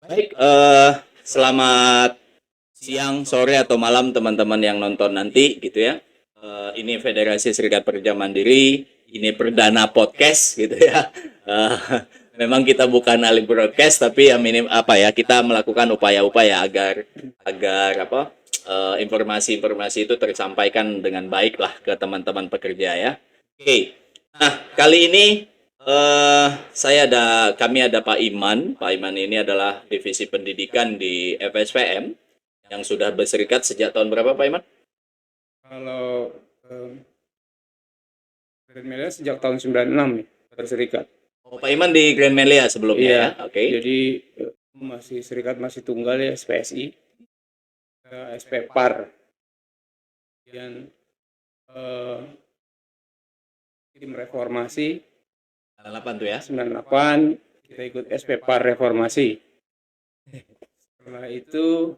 Baik, selamat siang, sore, atau malam teman-teman yang nonton nanti gitu ya. Ini Federasi Serikat Pekerja Mandiri, ini perdana podcast gitu ya. Eh, Memang kita bukan ahli broadcast, tapi ya minim apa ya, kita melakukan upaya-upaya agar agar apa informasi-informasi itu tersampaikan dengan baik lah ke teman-teman pekerja ya. Oke, nah kali ini kami ada Pak Iman. Pak Iman ini adalah divisi pendidikan di FSPM yang sudah berserikat sejak tahun berapa, Pak Iman? Kalau Grand Melia sejak tahun 96 ya, berserikat. Oh, Pak Iman di Grand Melia sebelumnya Iya, ya. Oke. jadi masih serikat masih tunggal ya, SPSI, SPPAR, dan tim reformasi 98 tuh ya. 98 kita ikut SPPAR reformasi. Setelah itu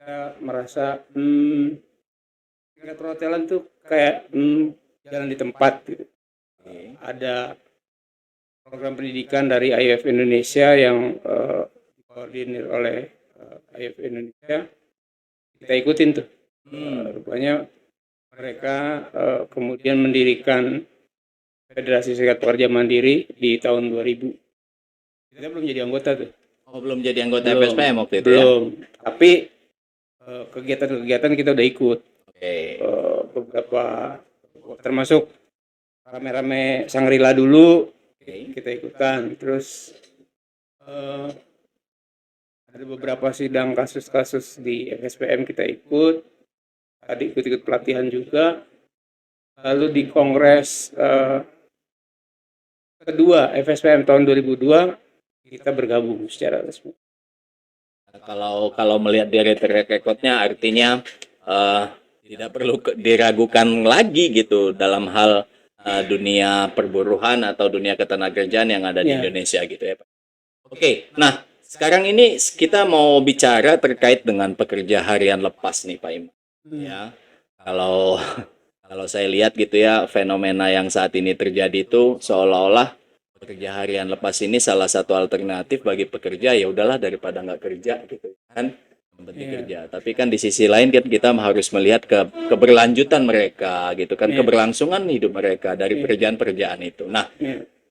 kita merasa tingkat perhotelan tuh kayak jalan di tempat gitu. Ada program pendidikan dari IF Indonesia yang dikoordinir oleh IF Indonesia, kita ikutin tuh. Rupanya mereka kemudian mendirikan Federasi Serikat Pekerja Mandiri di tahun 2000. Kita belum jadi anggota tuh. Oh, belum jadi anggota Belum. FSPM waktu itu ya? Belum. Tapi kegiatan-kegiatan kita udah ikut. Oke. Beberapa termasuk rame-rame Sangrila dulu. Kita ikutan. Terus ada beberapa sidang kasus-kasus di FSPM kita ikut. Tadi ikut-ikut pelatihan juga. Lalu di kongres kedua FSPM tahun 2002 kita bergabung secara resmi. Kalau melihat dari track record-nya, artinya tidak perlu diragukan lagi gitu dalam hal dunia perburuhan atau dunia ketenagakerjaan yang ada di Indonesia gitu ya, Pak. Oke, nah sekarang ini kita mau bicara terkait dengan pekerja harian lepas nih, Pak Iman. Ya, kalau saya lihat gitu ya, fenomena yang saat ini terjadi itu seolah-olah pekerja harian lepas ini salah satu alternatif bagi pekerja, ya udahlah daripada nggak kerja gitu kan, penting kerja. Tapi kan di sisi lain kan kita harus melihat keberlanjutan mereka gitu kan, keberlangsungan hidup mereka dari pekerjaan-pekerjaan itu. Nah,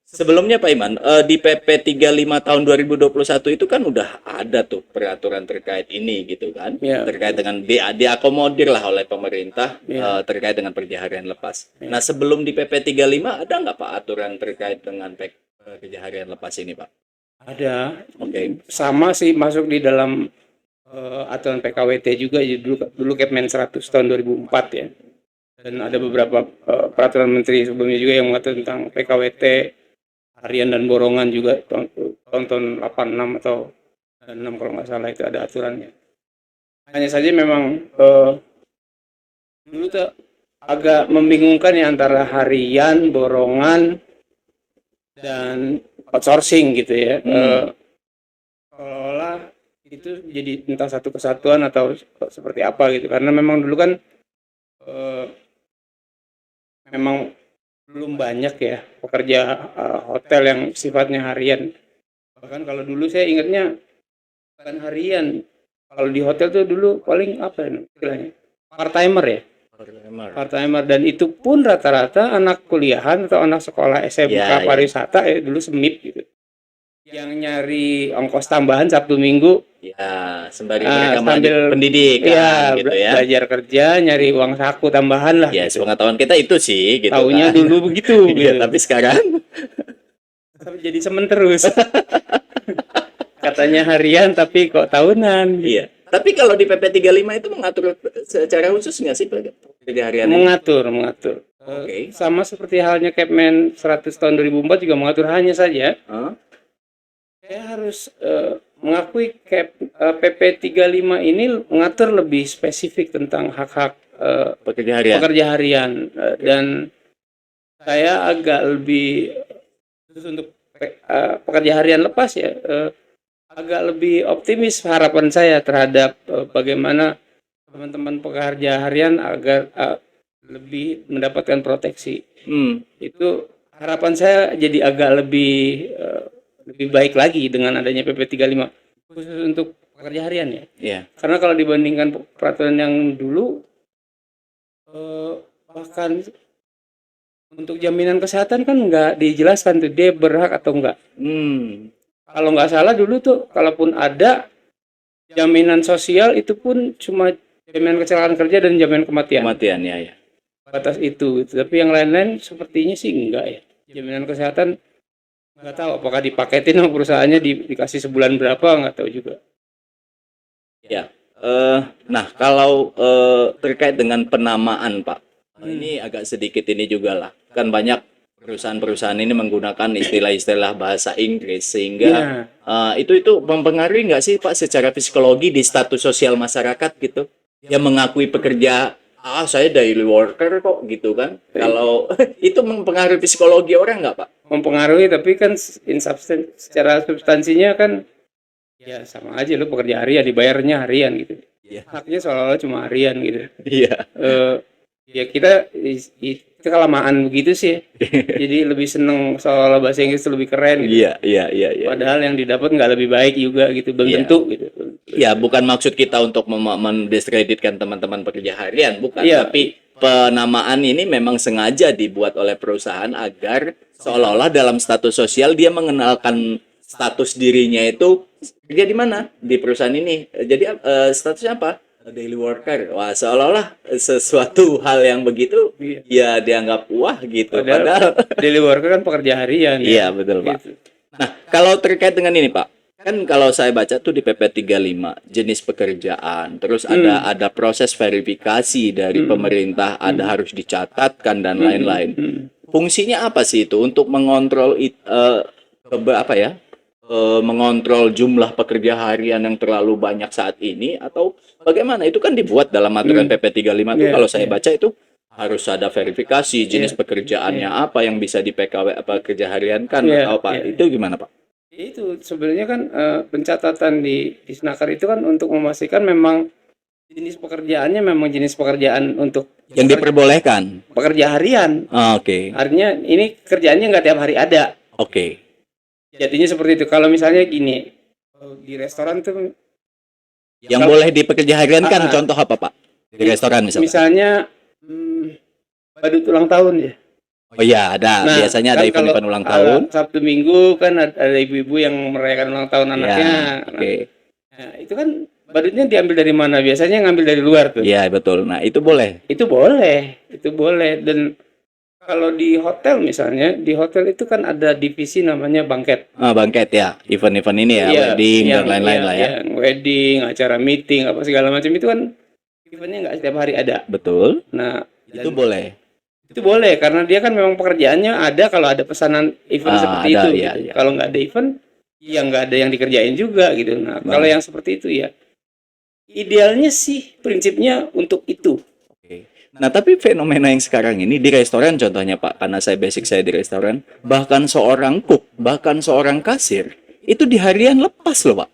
sebelumnya Pak Iman, di PP 35 tahun 2021 itu kan udah ada tuh peraturan terkait ini gitu kan, terkait dengan diakomodir lah oleh pemerintah terkait dengan pekerja harian lepas. Nah, sebelum di PP 35 ada nggak Pak aturan terkait dengan pekerja harian lepas ini, Pak? Ada. Oke. Sama sih masuk di dalam aturan PKWT juga, dulu Kepmen 100 tahun 2004 ya. Dan ada beberapa peraturan menteri sebelumnya juga yang mengatur tentang PKWT harian dan borongan juga tahun 86 atau 6 kalau nggak salah, itu ada aturannya. Hanya saja memang dulu tuh agak membingungkan ya antara harian, borongan, dan outsourcing gitu ya. Seolah-olah itu jadi entah satu kesatuan atau seperti apa gitu, karena memang dulu kan memang belum banyak ya pekerja hotel yang sifatnya harian. Bahkan kalau dulu saya ingatnya bukan harian, kalau di hotel tuh dulu paling apa ya istilahnya, part-timer ya, part-timer, dan itu pun rata-rata anak kuliahan atau anak sekolah SMK pariwisata ya dulu SMIP gitu, yang nyari ongkos tambahan Sabtu Minggu ya, sembari mereka sambil pendidikan gitu ya, belajar kerja, nyari uang saku tambahan lah. Ya, gitu. Sepengetahuan kita itu sih gitu. Taunya kan dulu begitu gitu. Tapi sekarang jadi semen terus. Katanya harian tapi kok tahunan. Iya. Tapi kalau di PP 35 itu mengatur secara khusus nggak sih pekerja harian? Mengatur. Oke. Sama seperti halnya Kepmen 100 tahun 2004 juga mengatur, hanya saja saya harus mengakui PP 35 ini mengatur lebih spesifik tentang hak-hak pekerja harian, dan saya agak lebih khusus untuk pekerja harian lepas ya, agak lebih optimis harapan saya terhadap bagaimana teman-teman pekerja harian agar lebih mendapatkan proteksi. Itu harapan saya jadi agak lebih lebih baik lagi dengan adanya PP 35 khusus untuk pekerja harian ya. Iya. Karena kalau dibandingkan peraturan yang dulu bahkan untuk jaminan kesehatan kan nggak dijelaskan tuh dia berhak atau enggak. Kalau nggak salah dulu tuh kalaupun ada jaminan sosial itu pun cuma jaminan kecelakaan kerja dan jaminan kematian. Kematian ya. Batas itu. Tapi yang lain-lain sepertinya sih enggak ya. Jaminan kesehatan nggak tahu apakah dipaketin sama perusahaannya dikasih sebulan berapa, nggak tahu juga. Ya. Nah, kalau terkait dengan penamaan, Pak, ini agak sedikit ini juga lah. Kan banyak perusahaan-perusahaan ini menggunakan istilah-istilah bahasa Inggris sehingga itu mempengaruhi nggak sih, Pak, secara psikologi di status sosial masyarakat gitu? Yang mengakui pekerja, saya daily worker kok gitu kan? Kalau itu mempengaruhi psikologi orang nggak, Pak? Mempengaruhi, tapi kan secara substansinya kan ya sama aja, lu pekerja harian dibayarnya harian gitu. Haknya seolah-olah cuma harian gitu. Iya. Ya kita itu kelamaan begitu sih. Jadi lebih seneng seolah-olah bahasa Inggris itu lebih keren gitu. Iya. Padahal yang didapat nggak lebih baik juga gitu, belum tentu gitu. Ya, bukan maksud kita untuk mendiskreditkan teman-teman pekerja harian, bukan. Iya. Tapi penamaan ini memang sengaja dibuat oleh perusahaan agar seolah-olah dalam status sosial dia mengenalkan status dirinya itu kerja di mana, di perusahaan ini. Jadi statusnya apa? Daily worker. Wah, seolah-olah sesuatu hal yang begitu ya dianggap wah gitu. Padahal daily worker kan pekerja harian. Iya, betul, Pak. Gitu. Nah, kalau terkait dengan ini, Pak, kan kalau saya baca tuh di PP 35 jenis pekerjaan, terus ada proses verifikasi dari pemerintah, ada harus dicatatkan dan lain-lain. Fungsinya apa sih itu untuk mengontrol mengontrol jumlah pekerja harian yang terlalu banyak saat ini, atau bagaimana? Itu kan dibuat dalam aturan PP 35 itu kalau saya baca itu harus ada verifikasi jenis pekerjaannya apa yang bisa di PKW apa kerja harian kan atau Pak. Itu gimana, Pak? Itu sebenarnya kan pencatatan di Snaker itu kan untuk memastikan memang jenis pekerjaannya memang jenis pekerjaan untuk yang diperbolehkan pekerja harian. Oke. Artinya ini kerjaannya nggak tiap hari ada. Oke. Jadinya seperti itu. Kalau misalnya gini, di restoran tuh yang boleh di pekerja harian kan contoh apa, Pak? Di restoran misalnya. Misalnya badut ulang tahun ya. Oh iya, ada. Biasanya ada event-event ulang tahun. Sabtu Minggu kan ada ibu-ibu yang merayakan ulang tahun anaknya. Oke. Nah, itu kan badutnya diambil dari mana? Biasanya ngambil dari luar tuh. Iya, betul. Nah, itu boleh. Itu boleh. Dan kalau di hotel misalnya, di hotel itu kan ada divisi namanya banket. Banket ya, event-event ini ya, wedding dan lain-lain lah ya. Wedding, acara meeting, apa segala macam itu kan eventnya nggak setiap hari ada. Betul. Nah, itu boleh. Itu boleh karena dia kan memang pekerjaannya ada kalau ada pesanan event seperti itu. Iya. Gitu. Kalau nggak ada event, ya nggak ada yang dikerjain juga gitu. Nah, kalau yang seperti itu ya, idealnya sih prinsipnya untuk itu. Nah, tapi fenomena yang sekarang ini di restoran contohnya, Pak, karena saya di restoran, bahkan seorang cook, bahkan seorang kasir, itu di harian lepas loh, Pak.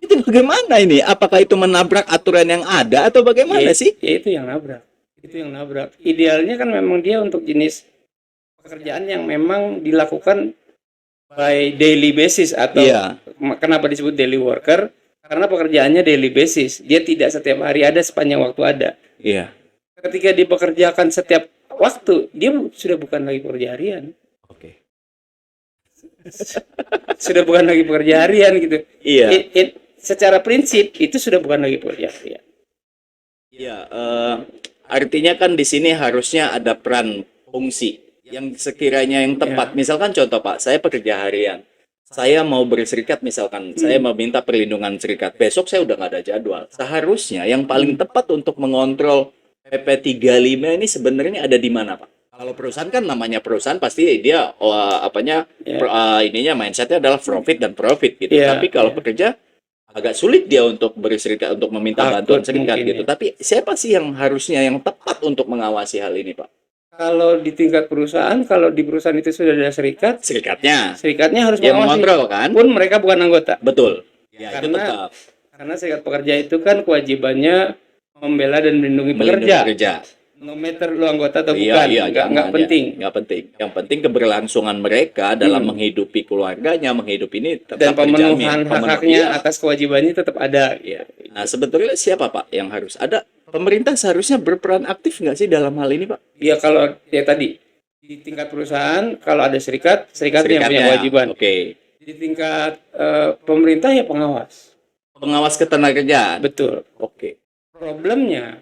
Itu bagaimana ini? Apakah itu menabrak aturan yang ada atau bagaimana sih? Ya itu yang nabrak. Idealnya kan memang dia untuk jenis pekerjaan yang memang dilakukan by daily basis atau kenapa disebut daily worker? Karena pekerjaannya daily basis. Dia tidak setiap hari ada sepanjang waktu ada. Iya. Ketika dipekerjakan setiap waktu, dia sudah bukan lagi pekerja harian. Oke. Sudah bukan lagi pekerja harian gitu. Iya. Secara prinsip itu sudah bukan lagi pekerja harian. Iya. Artinya kan di sini harusnya ada peran fungsi yang sekiranya yang tepat. Misalkan contoh, Pak, saya pekerja harian. Saya mau berserikat misalkan, saya meminta perlindungan serikat. Besok saya udah nggak ada jadwal. Seharusnya yang paling tepat untuk mengontrol PP 35 ini sebenarnya ada di mana, Pak? Kalau perusahaan kan namanya perusahaan pasti dia ininya mindsetnya adalah profit dan profit gitu. Tapi kalau pekerja agak sulit dia untuk berserikat, untuk meminta bantuan serikat gitu. Tapi siapa sih yang harusnya yang tepat untuk mengawasi hal ini, Pak? Kalau di tingkat perusahaan, kalau di perusahaan itu sudah ada serikatnya harus yang mengawasi. mengontrol kan? Pun mereka bukan anggota. Betul. Ya, itu tetap. Karena serikat pekerja itu kan kewajibannya membela dan melindungi pekerja. no matter lu anggota atau Iya, bukan, iya, nggak jangan, penting. ya. Nggak penting. Yang penting keberlangsungan mereka dalam Hmm. menghidupi keluarganya, menghidupi ini Dan tetap terjamin. pemenuhan hak-haknya Iya, atas kewajibannya tetap ada. iya. Nah, sebetulnya siapa Pak yang harus ada? Pemerintah seharusnya berperan aktif nggak sih dalam hal ini, Pak? Ya kalau ya tadi di tingkat perusahaan kalau ada serikatnya yang punya Serikatnya, kewajiban. oke. Di tingkat pemerintah ya pengawas. Pengawas ketenagakerjaan, Betul. oke. Problemnya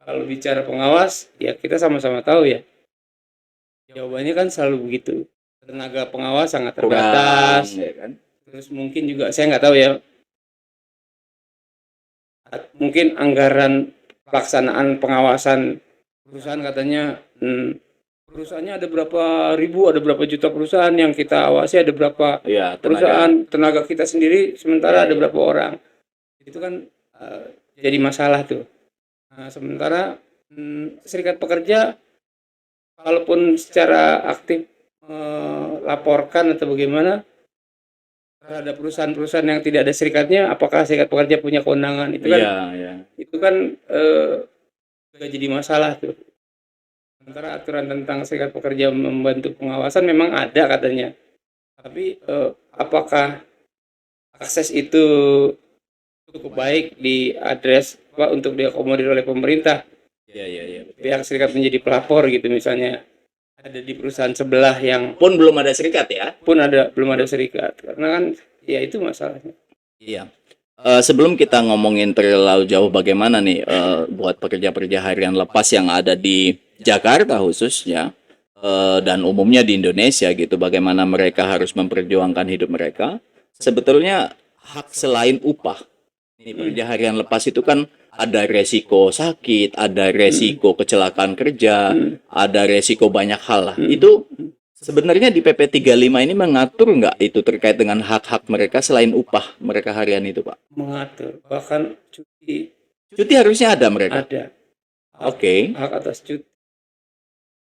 kalau bicara pengawas ya kita sama-sama tahu ya. Jawabannya kan selalu begitu. Tenaga pengawas sangat Kurang, terbatas. ya kan? Terus mungkin juga saya nggak tahu ya. Mungkin anggaran pelaksanaan pengawasan perusahaan katanya perusahaannya ada berapa ribu, ada berapa juta perusahaan yang kita awasi, ada berapa Iya, perusahaan, tenaga kita sendiri sementara ada berapa orang. Itu kan jadi masalah tuh. Nah, sementara serikat pekerja walaupun secara aktif laporkan atau bagaimana terhadap perusahaan-perusahaan yang tidak ada serikatnya, apakah serikat pekerja punya kewenangan? Itu kan Iya, iya. itu kan juga jadi masalah tuh. Sementara aturan tentang serikat pekerja membantu pengawasan memang ada katanya, tapi apakah akses itu cukup baik diadres untuk diakomodir oleh pemerintah? Iya, iya, iya. Pihak serikat menjadi pelapor gitu misalnya ada di perusahaan sebelah yang Pun belum ada serikat ya? belum ada serikat, karena kan ya itu masalahnya. Iya. Sebelum kita ngomongin terlalu jauh bagaimana nih buat pekerja-pekerja harian lepas yang ada di Jakarta khususnya dan umumnya di Indonesia gitu, bagaimana mereka harus memperjuangkan hidup mereka. Sebetulnya hak selain upah, ini pekerja harian lepas itu kan ada resiko sakit, ada resiko kecelakaan kerja, ada resiko banyak hal lah. Itu sebenarnya di PP 35 ini mengatur nggak itu terkait dengan hak-hak mereka selain upah mereka harian itu, Pak? Mengatur, bahkan cuti Cuti harusnya ada mereka. ada. Oke. Hak atas cuti,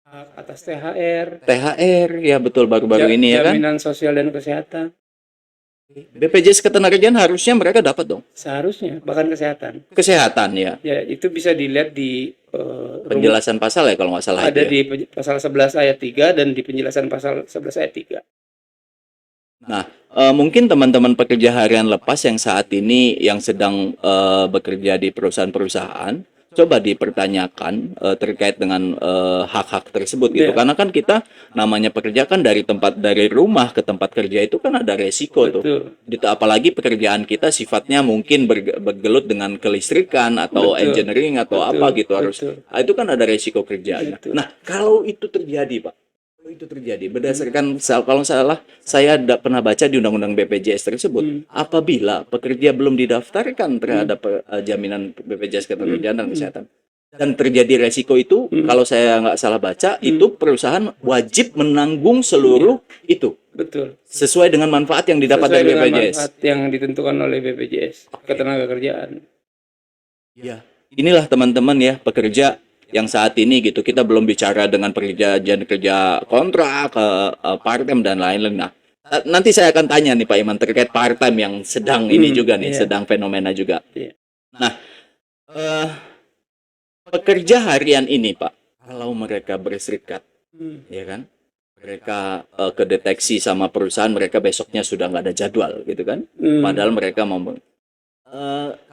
hak atas THR, THR ya betul baru-baru ini ya kan. jaminan sosial dan kesehatan. BPJS Ketenagakerjaan harusnya mereka dapat dong. Seharusnya, bahkan kesehatan. Kesehatan ya. Ya, itu bisa dilihat di Penjelasan pasal ya kalau nggak salah ada itu ya. di pasal 11 ayat 3 dan di penjelasan pasal 11 ayat 3. Nah, mungkin teman-teman pekerja harian lepas yang saat ini yang sedang bekerja di perusahaan-perusahaan, coba dipertanyakan terkait dengan hak-hak tersebut gitu. Iya. Karena kan kita namanya pekerja kan dari rumah ke tempat kerja itu kan ada resiko tuh. Betul. Gitu, apalagi pekerjaan kita sifatnya mungkin bergelut dengan kelistrikan atau Betul. engineering atau Betul. apa gitu harus. Betul. Itu kan ada resiko kerjanya. Betul. Nah, kalau itu terjadi, Pak. Kalau itu terjadi berdasarkan kalau salah saya pernah baca di undang-undang BPJS tersebut, apabila pekerja belum didaftarkan terhadap jaminan BPJS Ketenagakerjaan dan Kesehatan dan terjadi resiko itu, kalau saya nggak salah baca, itu perusahaan wajib menanggung seluruh itu Betul. sesuai dengan manfaat yang didapat Sesuai dari dengan BPJS. manfaat yang ditentukan oleh BPJS Ketenagakerjaan. Ya, inilah teman-teman ya pekerja yang saat ini gitu kita belum bicara dengan perjanjian kerja kontrak, part-time dan lain-lain. Nah, nanti saya akan tanya nih Pak Iman terkait part-time yang sedang ini juga nih, iya. sedang fenomena juga. Iya. Nah, pekerja harian ini Pak, kalau mereka berserikat, ya kan, mereka kedeteksi sama perusahaan, mereka besoknya sudah nggak ada jadwal gitu kan, padahal mereka mau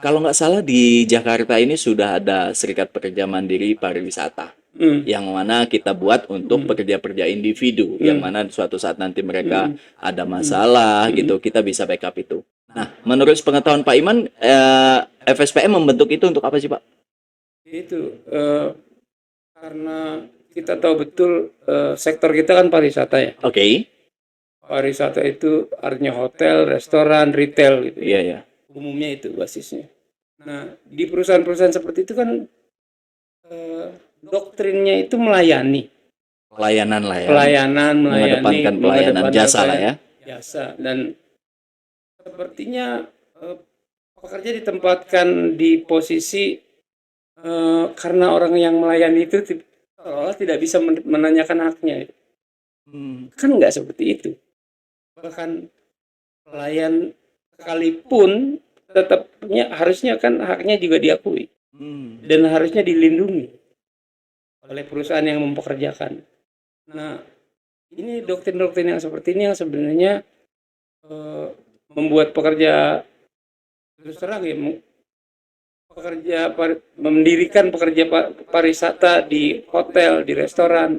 kalau nggak salah di Jakarta ini sudah ada Serikat Pekerja Mandiri Pariwisata yang mana kita buat untuk pekerja-pekerja individu yang mana suatu saat nanti mereka ada masalah gitu kita bisa backup itu. Nah, menurut pengetahuan Pak Iman, FSPM membentuk itu untuk apa sih Pak? Itu karena kita tahu betul sektor kita kan pariwisata ya. Oke. Pariwisata itu artinya hotel, restoran, retail gitu. Iya, ya. Umumnya itu basisnya. Nah, di perusahaan-perusahaan seperti itu kan doktrinnya itu melayani. Pelayanan lah ya. Mengedepankan pelayanan jasa lah ya. Jasa, dan sepertinya pekerja ditempatkan di posisi karena orang yang melayani itu seolah tidak bisa menanyakan haknya. Kan nggak seperti itu. Bahkan pelayan sekalipun tetapnya harusnya kan haknya juga diakui dan harusnya dilindungi. oleh perusahaan yang mempekerjakan. Nah, ini doktrin-doktrin yang seperti ini yang sebenarnya membuat pekerja, terus terang ya, mendirikan pekerja pariwisata di hotel, di restoran,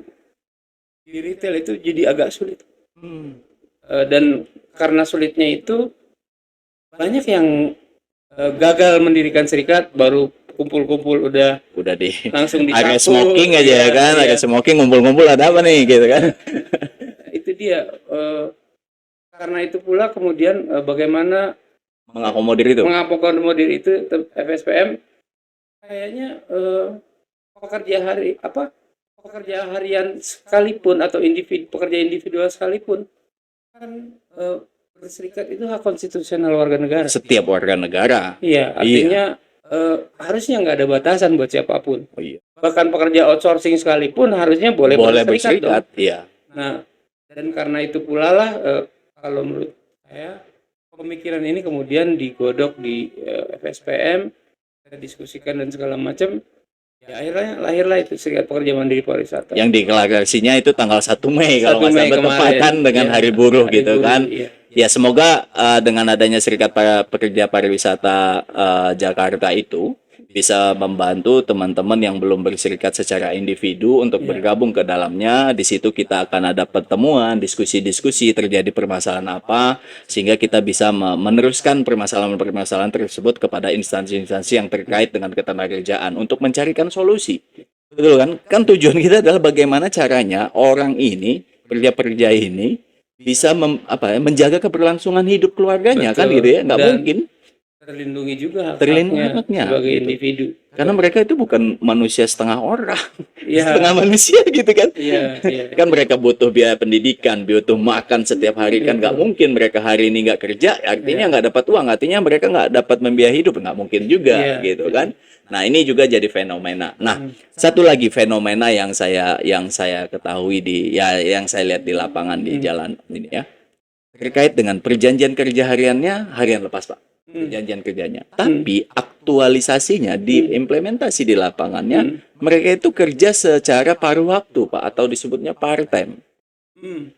di retail itu jadi agak sulit. Dan karena sulitnya itu banyak yang gagal mendirikan serikat, baru kumpul-kumpul udah di langsung area disapu. smoking aja Iya, ya kan, iya. area smoking ngumpul-ngumpul ada apa nih gitu kan. Itu dia. Karena itu pula kemudian bagaimana Mengakomodir itu. mengakomodir itu FSPM kayaknya pekerja harian sekalipun atau pekerja individual sekalipun kan berserikat itu hak konstitusional warga negara. Setiap warga negara. Iya, artinya harusnya nggak ada batasan buat siapapun. Oh iya. Bahkan pekerja outsourcing sekalipun harusnya boleh berserikat dong. Iya. Nah, dan karena itu pula lah kalau menurut saya pemikiran ini kemudian digodok di FSPM, kita diskusikan dan segala macam. Ya akhirnya lahirlah itu Serikat Pekerja Mandiri Pariwisata. Yang deklarasinya itu tanggal 1 Mei kalau 1 nggak Mei salah, bertepatan dengan ya, Hari Buruh Hari gitu Buruh, kan. iya. Ya semoga dengan adanya Serikat Pekerja Pariwisata Jakarta itu bisa membantu teman-teman yang belum berserikat secara individu untuk bergabung ke dalamnya. Di situ kita akan ada pertemuan, diskusi-diskusi terjadi permasalahan apa, sehingga kita bisa meneruskan permasalahan-permasalahan tersebut kepada instansi-instansi yang terkait dengan ketenagakerjaan untuk mencarikan solusi. Betul kan? Kan tujuan kita adalah bagaimana caranya orang ini, pekerja-pekerja ini bisa menjaga keberlangsungan hidup keluarganya. Betul. Kan gitu ya, nggak mungkin terlindungi juga haknya sebagai gitu. Individu. Karena mereka itu bukan manusia setengah orang, ya. Setengah manusia gitu kan. Ya. Kan mereka butuh biaya pendidikan, butuh makan setiap hari kan, nggak mungkin mereka hari ini nggak kerja, artinya nggak dapat uang, artinya mereka nggak dapat membiayai hidup, nggak mungkin juga gitu kan. Nah ini juga jadi fenomena. Nah satu lagi fenomena yang saya ketahui yang saya lihat di lapangan di jalan ini ya, terkait dengan perjanjian kerja hariannya harian lepas Pak. Perjanjian kerjanya, tapi aktualisasinya diimplementasi di lapangannya, mereka itu kerja secara paruh waktu Pak, atau disebutnya part time.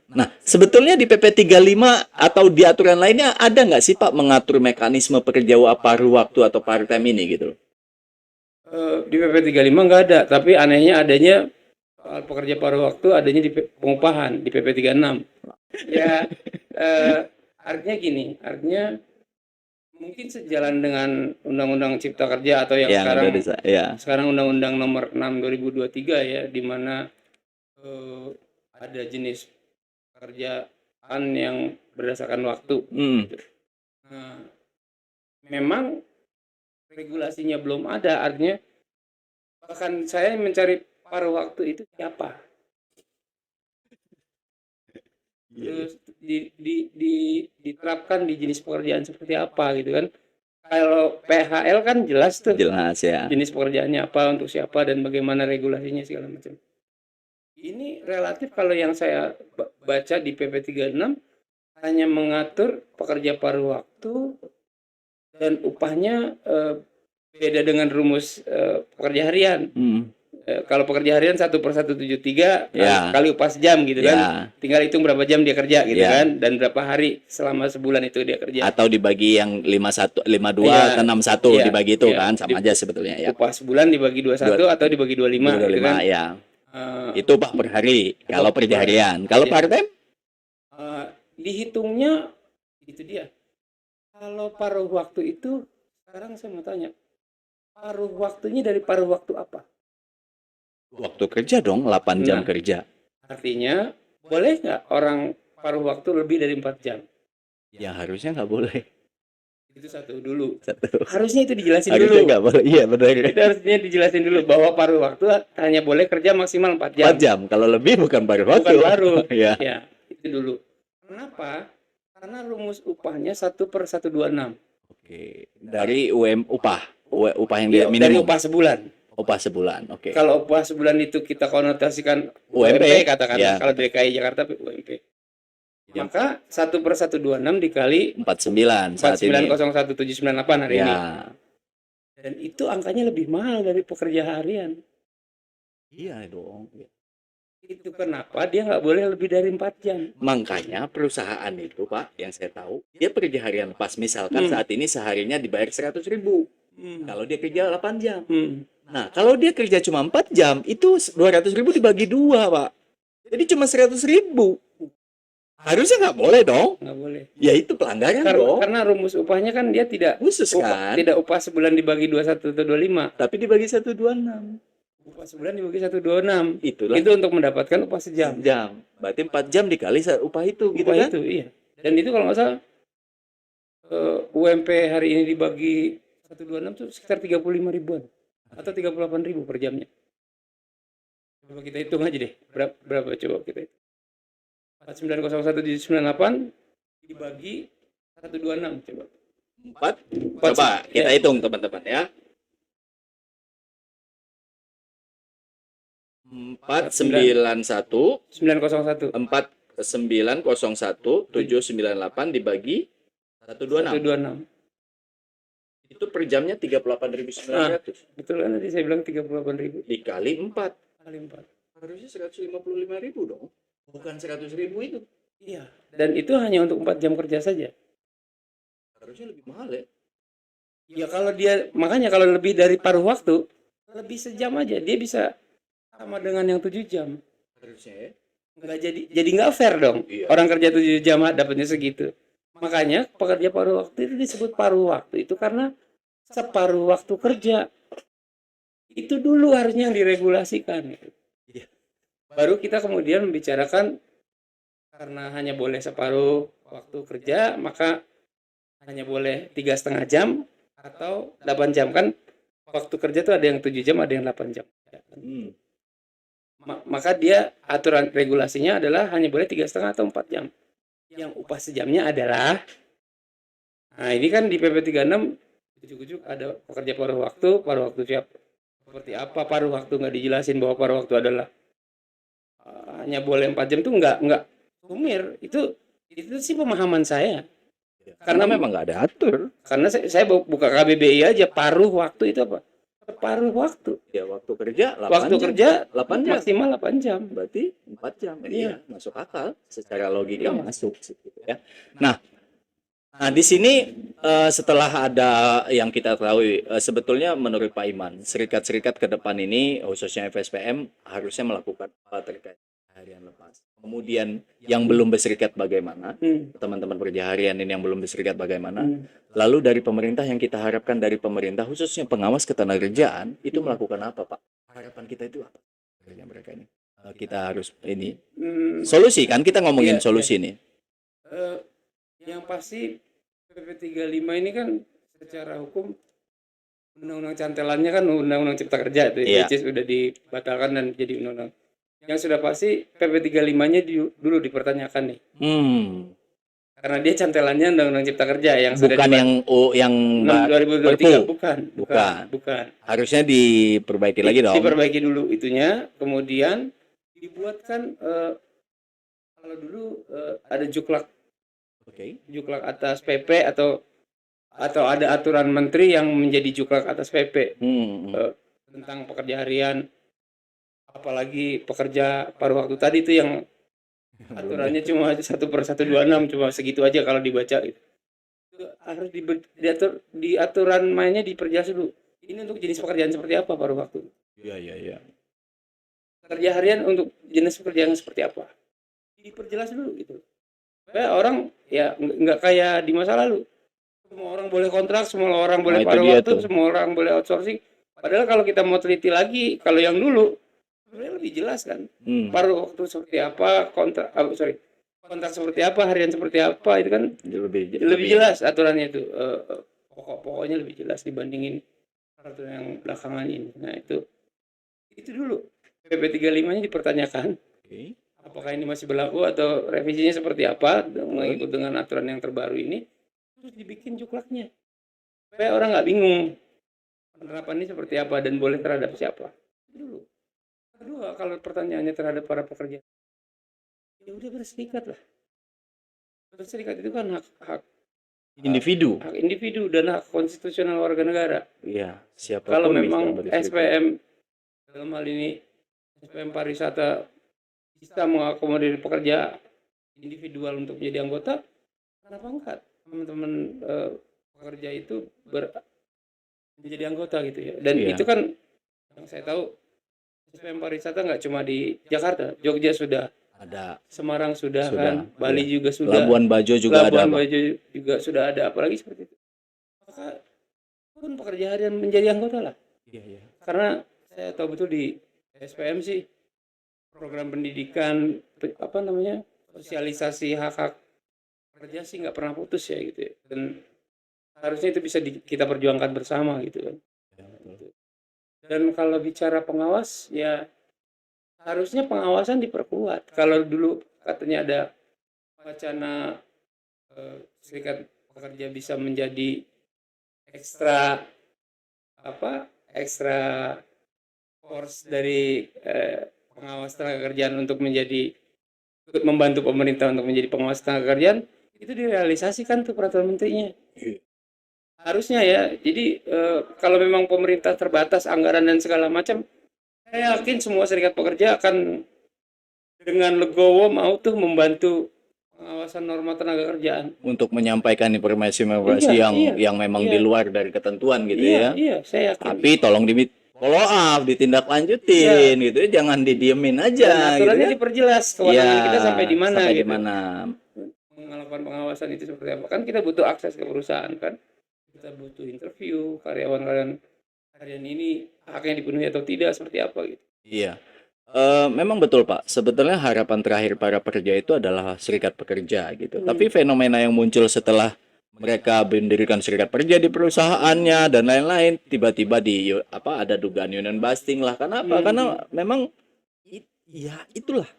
Nah sebetulnya di PP 35 atau di aturan lainnya ada nggak sih Pak mengatur mekanisme pekerja paruh waktu atau part time ini gitu? Di PP 35 nggak ada, tapi anehnya adanya soal pekerja paruh waktu adanya di pengupahan di PP 36. Ya artinya gini, mungkin sejalan dengan Undang-Undang Cipta Kerja atau yang sekarang Undang-Undang Nomor 6 2023 ya, di mana ada jenis pekerjaan yang berdasarkan waktu. Nah, memang regulasinya belum ada, artinya bahkan saya mencari paruh waktu itu siapa. Terus diterapkan di jenis pekerjaan seperti apa gitu kan. Kalau PHL kan jelas tuh. Jelas ya. Jenis pekerjaannya apa, untuk siapa, dan bagaimana regulasinya segala macam. Ini relatif kalau yang saya baca di PP 36 hanya mengatur pekerja paruh waktu dan upahnya beda dengan rumus pekerja harian. Kalau pekerja harian 1/173 kali upah sejam gitu kan, tinggal hitung berapa jam dia kerja gitu kan, dan berapa hari selama sebulan itu dia kerja. Atau dibagi yang 51, 52 ke 61 dibagi itu kan, sama aja sebetulnya ya. Upah sebulan dibagi 21 atau dibagi 25 gitu kan. Ya. Itu upah per hari kalau pekerja harian. Kalau part time? Dihitungnya itu dia. Kalau paruh waktu itu, sekarang saya mau tanya, paruh waktunya dari paruh waktu apa? Waktu kerja dong, 8 jam kerja. Artinya, boleh nggak orang paruh waktu lebih dari 4 jam? Ya harusnya nggak boleh. Itu satu dulu. Harusnya itu dijelasin dulu. Harusnya nggak boleh, iya benar. Itu harusnya dijelasin dulu bahwa paruh waktu hanya boleh kerja maksimal 4 jam. 4 jam, kalau lebih bukan paruh waktu. Bukan paruh. Ya, itu dulu. Kenapa? Karena rumus upahnya 1/126. Oke. Dari upah yang dia minimum. Dari upah sebulan. Upah sebulan, oke. Kalau upah sebulan itu kita konotasikan UMP katakan, kalau DKI Jakarta UMP. Maka 1/126 dikali 49 saat ini. 49,01,798 hari ini. Dan itu angkanya lebih mahal dari pekerja harian. Iya dong. Itu kenapa dia nggak boleh lebih dari 4 jam. Makanya perusahaan itu, Pak, yang saya tahu, dia pergi harian lepas. Misalkan Hmm. saat ini seharinya dibayar 100.000. Hmm. Kalau dia kerja 8 jam. Hmm. Nah, kalau dia kerja cuma 4 jam, itu 200.000 dibagi 2, Pak. Jadi cuma 100.000. Harusnya nggak boleh dong. Nggak boleh. Ya itu pelanggaran dong. Karena rumus upahnya kan dia tidak Khusus kan. tidak upah sebulan dibagi 21 atau 25. Tapi dibagi 126. Upah sebulan dibagi 126. Itulah. Itu untuk mendapatkan upah sejam. Jam. Berarti 4 jam dikali upah itu gitu Upah kan? itu, iya. Dan itu kalau nggak salah UMP hari ini dibagi 126 tuh sekitar 35 ribuan atau 38 ribu per jamnya. Coba kita hitung aja deh. Berapa coba kita hitung. 4901 di 98 dibagi 126 coba. 4. Coba kita hitung teman-teman ya. 491 901 4901 798 dibagi 126. 126. Itu per jamnya 38.900. Betul kan tadi saya bilang 38 ribu Dikali 4. kali 4. Harusnya 155.000 dong. Bukan 100.000 itu. Iya. Dan itu hanya untuk 4 jam kerja saja. Harusnya lebih mahal ya. Ya kalau dia, makanya kalau lebih dari paruh waktu, lebih sejam aja dia bisa sama dengan yang 7 jam. Harusnya ya. Nggak jadi nggak fair dong. Iya. Orang kerja 7 jam dapatnya segitu. Makanya pekerja paruh waktu itu disebut paruh waktu itu karena separuh waktu kerja. Itu dulu harusnya yang diregulasikan. Iya. Baru kita kemudian membicarakan karena hanya boleh separuh waktu kerja, maka hanya boleh 3,5 jam atau 8 jam kan. Waktu kerja tuh ada yang 7 jam, ada yang 8 jam. Maka dia aturan regulasinya adalah hanya boleh 3,5 atau 4 jam. Yang upah sejamnya adalah, nah ini kan di PP 36 ujuk-ujuk ada pekerja paruh waktu siap seperti apa paruh waktu, nggak dijelasin bahwa paruh waktu adalah hanya boleh 4 jam tuh nggak sumir. Itu sih pemahaman saya. Karena memang nggak ada atur. Karena saya buka KBBI aja, paruh waktu itu apa? Paruh waktu. Ya waktu kerja 8 Waktu jam. kerja 8 jam. maksimal 8 jam. Berarti 4 jam. Iya. Masuk akal. Secara logika Iya. masuk gitu ya. Nah, di sini setelah ada yang kita ketahui, sebetulnya menurut Pak Iman, serikat-serikat ke depan ini khususnya FSPM harusnya melakukan apa terkait harian lepas. Kemudian yang belum berserikat bagaimana? Teman-teman kerja harian ini yang belum berserikat bagaimana? Lalu dari pemerintah yang kita harapkan dari pemerintah khususnya pengawas ketenagakerjaan itu melakukan apa, Pak? Harapan kita itu apa? Kerja mereka ini. Kita harus ini solusi kan, kita ngomongin solusi nih. Yang pasti PP 35 ini kan secara hukum undang-undang cantelannya kan undang-undang cipta kerja itu which is sudah dibatalkan dan jadi undang-undang. Yang sudah pasti PP 35-nya dulu dipertanyakan nih. Karena dia cantelannya undang-undang cipta kerja yang bukan yang 2023 bukan. Harusnya diperbaiki lagi dong. Diperbaiki dulu itunya, kemudian dibuatkan kalau dulu ada juklak atas PP atau ada aturan menteri yang menjadi juklak atas PP tentang pekerja harian, apalagi pekerja paruh waktu tadi itu yang aturannya cuma 1/126, cuma segitu aja kalau dibaca gitu. Harus diatur, di aturan mainnya diperjelas dulu. Ini untuk jenis pekerjaan seperti apa paruh waktu? Iya. Kerja harian untuk jenis pekerjaan seperti apa? Diperjelas dulu gitu. Supaya orang ya nggak kayak di masa lalu. Semua orang boleh kontrak, semua orang boleh paruh waktu, semua orang boleh outsourcing. Padahal kalau kita mau teliti lagi, kalau yang dulu sebenarnya lebih jelas kan. Paruh waktu seperti apa, kontrak seperti apa, harian seperti apa, itu kan lebih jelas aturannya itu. Pokoknya lebih jelas dibandingin peraturan yang belakangan ini. Nah itu dulu. PP 35-nya dipertanyakan. Apakah ini masih berlaku atau revisinya seperti apa mengikut dengan aturan yang terbaru ini, terus dibikin juklaknya supaya orang nggak bingung penerapannya seperti apa dan boleh terhadap siapa. Dulu. Kedua, kalau pertanyaannya terhadap para pekerja, ya udah berserikat lah. Berserikat itu kan hak individu dan hak konstitusional warga negara. Iya, siapapun kalau memang SPM dalam hal ini SPM pariwisata bisa mengakomodir pekerja individual untuk menjadi anggota, kenapa enggak teman-teman pekerja itu menjadi anggota gitu ya. Dan Iya. itu kan yang saya tahu SPM pariwisata nggak cuma di Jakarta, Jogja sudah, Ada. Semarang sudah Sudah, kan, Bali iya. juga sudah, Labuan Bajo juga ada, Labuan Pak. Bajo juga sudah ada, apalagi seperti itu. Maka pun pekerja harian menjadi anggota lah. Iya, iya. Karena saya tahu betul di SPM sih program pendidikan apa namanya sosialisasi hak-hak kerja sih nggak pernah putus ya gitu ya. Dan harusnya itu bisa kita perjuangkan bersama gitu kan. Ya, betul. Dan kalau bicara pengawas ya harusnya pengawasan diperkuat. Kalau dulu katanya ada wacana serikat pekerja bisa menjadi ekstra ekstra force dari pengawas tenaga kerjaan untuk ikut membantu pemerintah untuk menjadi pengawas tenaga kerjaan, itu direalisasikan tuh peraturan menterinya. Harusnya ya. Jadi kalau memang pemerintah terbatas anggaran dan segala macam, saya yakin semua serikat pekerja akan dengan legowo mau tuh membantu pengawasan norma tenaga kerjaan Untuk menyampaikan informasi-informasi yang memang di luar dari ketentuan gitu ya. Iya, saya yakin. Tapi tolong follow up, ditindaklanjutin gitu ya, jangan didiemin aja Dan aturannya gitu kan. diperjelas kewenangan kita sampai di mana Sampai gitu. di mana. Melakukan pengawasan itu seperti apa? Kan kita butuh akses ke perusahaan kan. Kita butuh interview karyawan-karyawan harian ini haknya dipenuhi atau tidak seperti apa gitu. Iya. Memang betul Pak, sebetulnya harapan terakhir para pekerja itu adalah serikat pekerja gitu. Tapi fenomena yang muncul setelah mereka mendirikan serikat pekerja di perusahaannya dan lain-lain, tiba-tiba ada dugaan union busting lah. Kenapa? Karena memang ya itulah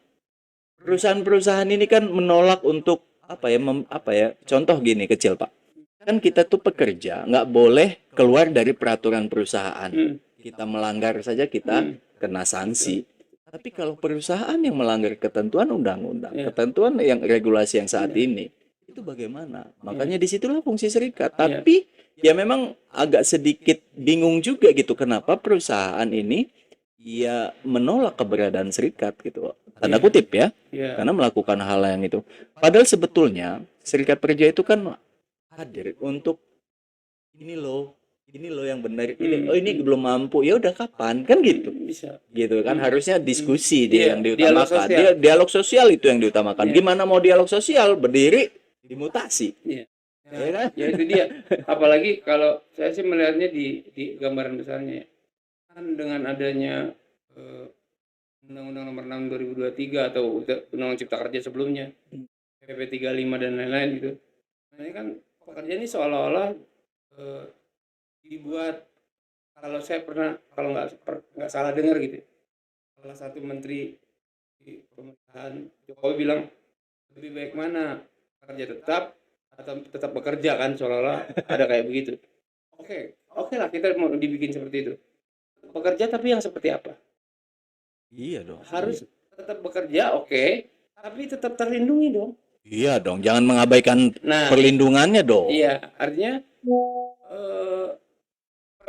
perusahaan-perusahaan ini kan menolak untuk contoh gini kecil Pak. Kan kita tuh pekerja nggak boleh keluar dari peraturan perusahaan. Kita melanggar saja kita kena sanksi. Tapi kalau perusahaan yang melanggar ketentuan undang-undang, ketentuan yang regulasi yang saat ini, itu bagaimana? Makanya disitulah fungsi serikat. Tapi ya memang agak sedikit bingung juga gitu, kenapa perusahaan ini ya menolak keberadaan serikat gitu, tanda kutip ya, karena melakukan hal yang itu. Padahal sebetulnya serikat pekerja itu kan hadir untuk ini loh yang benar, ini belum mampu, ya udah kapan kan gitu, Bisa gitu kan. Harusnya diskusi yang dialog diutamakan, sosial. dialog sosial itu yang diutamakan. Gimana mau dialog sosial berdiri dimutasi, ya kan? Ya itu dia. Apalagi kalau saya sih melihatnya di gambaran besarnya ya. Kan dengan adanya Undang-Undang Nomor 6 2023 atau Undang-Undang Cipta Kerja sebelumnya, PP 35 dan lain-lain gitu. Nah, ini kan pekerja ini seolah-olah dibuat, kalau saya pernah, kalau nggak salah dengar gitu, salah satu menteri di pemerintahan Jokowi bilang lebih baik mana, kerja tetap atau tetap bekerja, kan seolah-olah ada kayak begitu. Oke lah, kita mau dibikin seperti itu, bekerja tapi yang seperti apa? Iya dong, harus tetap bekerja, tapi tetap terlindungi dong. Iya dong, jangan mengabaikan perlindungannya dong. Iya, artinya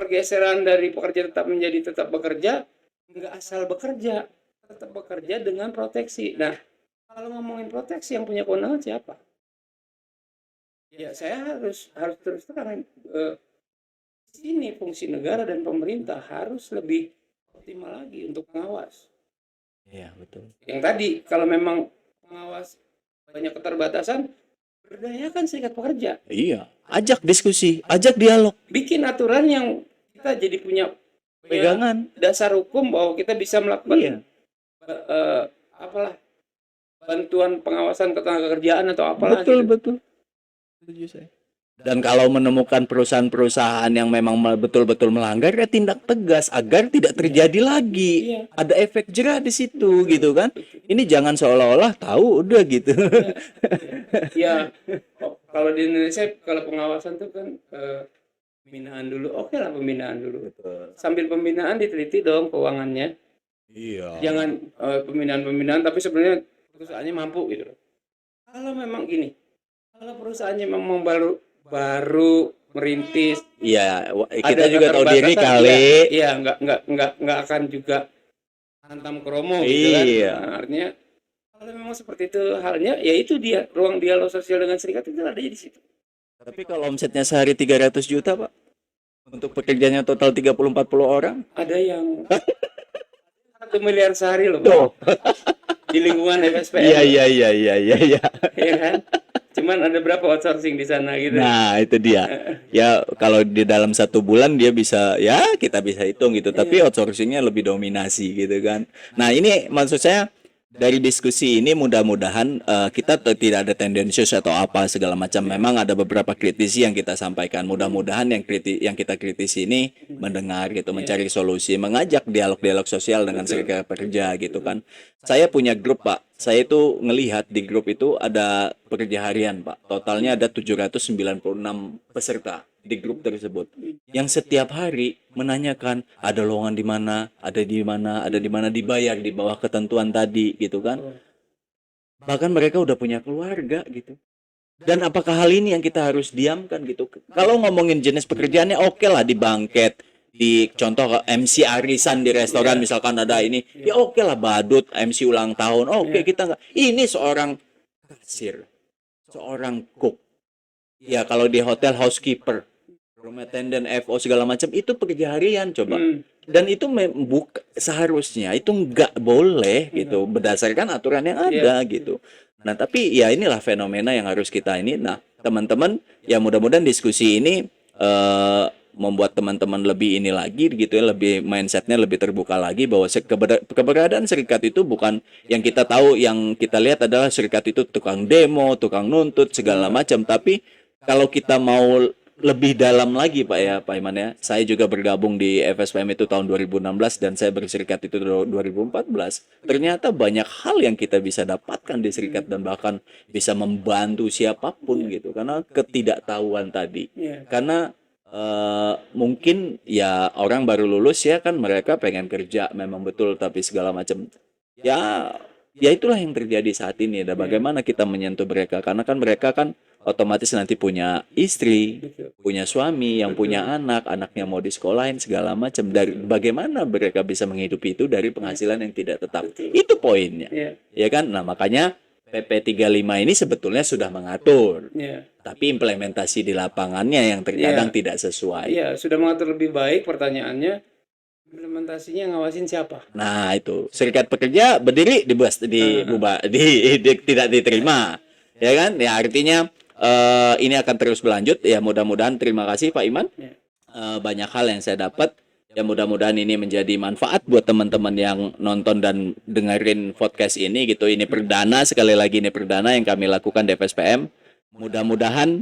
pergeseran dari pekerja tetap menjadi tetap bekerja, nggak asal bekerja, tetap bekerja dengan proteksi. Nah, kalau ngomongin proteksi, yang punya kewenangan siapa? Ya, saya harus terus terang, di sini fungsi negara dan pemerintah harus lebih optimal lagi untuk pengawas. Iya, betul. Yang tadi, kalau memang pengawas banyak keterbatasan, berdayakan serikat pekerja. Iya, ajak diskusi, ajak dialog. Bikin aturan yang kita jadi punya pegangan dasar hukum bahwa kita bisa melakukan bantuan pengawasan ketenagakerjaan atau apalah. Betul. Setuju saya. Dan kalau menemukan perusahaan-perusahaan yang memang betul-betul melanggar, ya tindak tegas agar tidak terjadi lagi. Ada efek jerah di situ, gitu kan. Ini jangan seolah-olah tahu udah gitu. Ya, kalau di Indonesia kalau pengawasan tuh kan pembinaan dulu. Oke lah, pembinaan dulu. Betul. Sambil pembinaan diteliti dong keuangannya. Iya. Jangan pembinaan tapi sebenarnya perusahaannya mampu gitu. Kalau memang gini, kalau perusahaannya memang baru merintis, iya, kita juga tahu diri kali. Iya, nggak akan juga hantam kromo gitu kan. Iya. Nah, artinya kalau memang seperti itu halnya, ya itu dia ruang dialog sosial dengan serikat itu ada di situ. Tapi kalau omsetnya sehari 300 juta, Pak, untuk pekerjanya total 30-40 orang, Ada yang 1 miliar sehari loh, Pak, tuh. di lingkungan FSPM. Iya, iya, iya, iya, iya, iya. Ya kan? Cuman ada berapa outsourcing di sana gitu. Nah, itu dia. Ya, kalau di dalam 1 bulan dia bisa, ya kita bisa hitung gitu. Tapi outsourcingnya lebih dominasi gitu kan. Nah, ini maksud saya dari diskusi ini mudah-mudahan kita tidak ada tendensius atau apa segala macam. Memang ada beberapa kritisi yang kita sampaikan. Mudah-mudahan yang kita kritisi ini mendengar gitu, mencari solusi, mengajak dialog-dialog sosial dengan serikat pekerja gitu kan. Saya punya grup, Pak. Saya itu ngelihat di grup itu ada pekerja harian, Pak. Totalnya ada 796 peserta di grup tersebut. Yang setiap hari menanyakan ada lowongan di mana, ada di mana, ada di mana, dibayar di bawah ketentuan tadi gitu kan. Bahkan mereka udah punya keluarga gitu. Dan apakah hal ini yang kita harus diamkan gitu? Kalau ngomongin jenis pekerjaannya oke lah di bangket, di contoh MC arisan di restoran misalkan ada ini, ya oke lah badut MC ulang tahun, oke kita nggak. Ini seorang kasir, seorang cook, ya kalau di hotel housekeeper, room attendant, FO segala macam itu pekerja harian coba. Dan itu seharusnya itu nggak boleh gitu berdasarkan aturan yang ada gitu. Nah, tapi ya inilah fenomena yang harus kita ini. Nah, teman-teman, ya mudah-mudahan diskusi ini membuat teman-teman lebih ini lagi gitu ya, lebih mindsetnya lebih terbuka lagi bahwa keberadaan serikat itu bukan yang kita tahu, yang kita lihat adalah serikat itu tukang demo, tukang nuntut segala macam. Tapi kalau kita mau lebih dalam lagi Pak ya, Pak Iman ya. Saya juga bergabung di FSPM itu tahun 2016 dan saya berserikat itu 2014. Ternyata banyak hal yang kita bisa dapatkan di serikat dan bahkan bisa membantu siapapun gitu karena ketidaktahuan tadi. Karena mungkin ya orang baru lulus ya kan mereka pengen kerja memang betul tapi segala macam. Ya itulah yang terjadi saat ini. Dan bagaimana kita menyentuh mereka karena kan mereka kan otomatis nanti punya istri, punya suami, yang punya anak, anaknya mau disekolahin segala macam. Dari bagaimana mereka bisa menghidupi itu dari penghasilan yang tidak tetap. Itu poinnya. Ya kan? Nah, makanya PP 35 ini sebetulnya sudah mengatur. Tapi implementasi di lapangannya yang terkadang tidak sesuai. Iya, sudah mengatur lebih baik, pertanyaannya implementasinya ngawasin siapa? Nah, itu. Serikat pekerja berdiri tidak diterima. Ya kan? Ya artinya ini akan terus berlanjut ya, mudah-mudahan. Terima kasih Pak Iman, banyak hal yang saya dapat ya, mudah-mudahan ini menjadi manfaat buat teman-teman yang nonton dan dengerin podcast ini gitu. Ini perdana, sekali lagi ini perdana yang kami lakukan di FSPM. Mudah-mudahan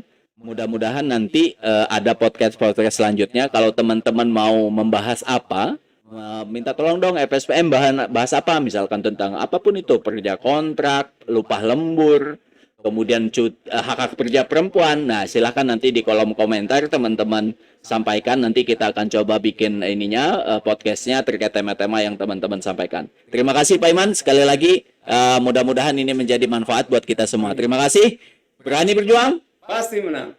nanti ada podcast selanjutnya. Kalau teman-teman mau membahas apa, minta tolong dong FSPM bahas apa, misalkan tentang apapun itu, pekerja kontrak, upah lembur, kemudian hak pekerja perempuan. Nah, silahkan nanti di kolom komentar teman-teman sampaikan. Nanti kita akan coba bikin podcastnya terkait tema-tema yang teman-teman sampaikan. Terima kasih Pak Iman sekali lagi. Mudah-mudahan ini menjadi manfaat buat kita semua. Terima kasih. Berani berjuang, pasti menang.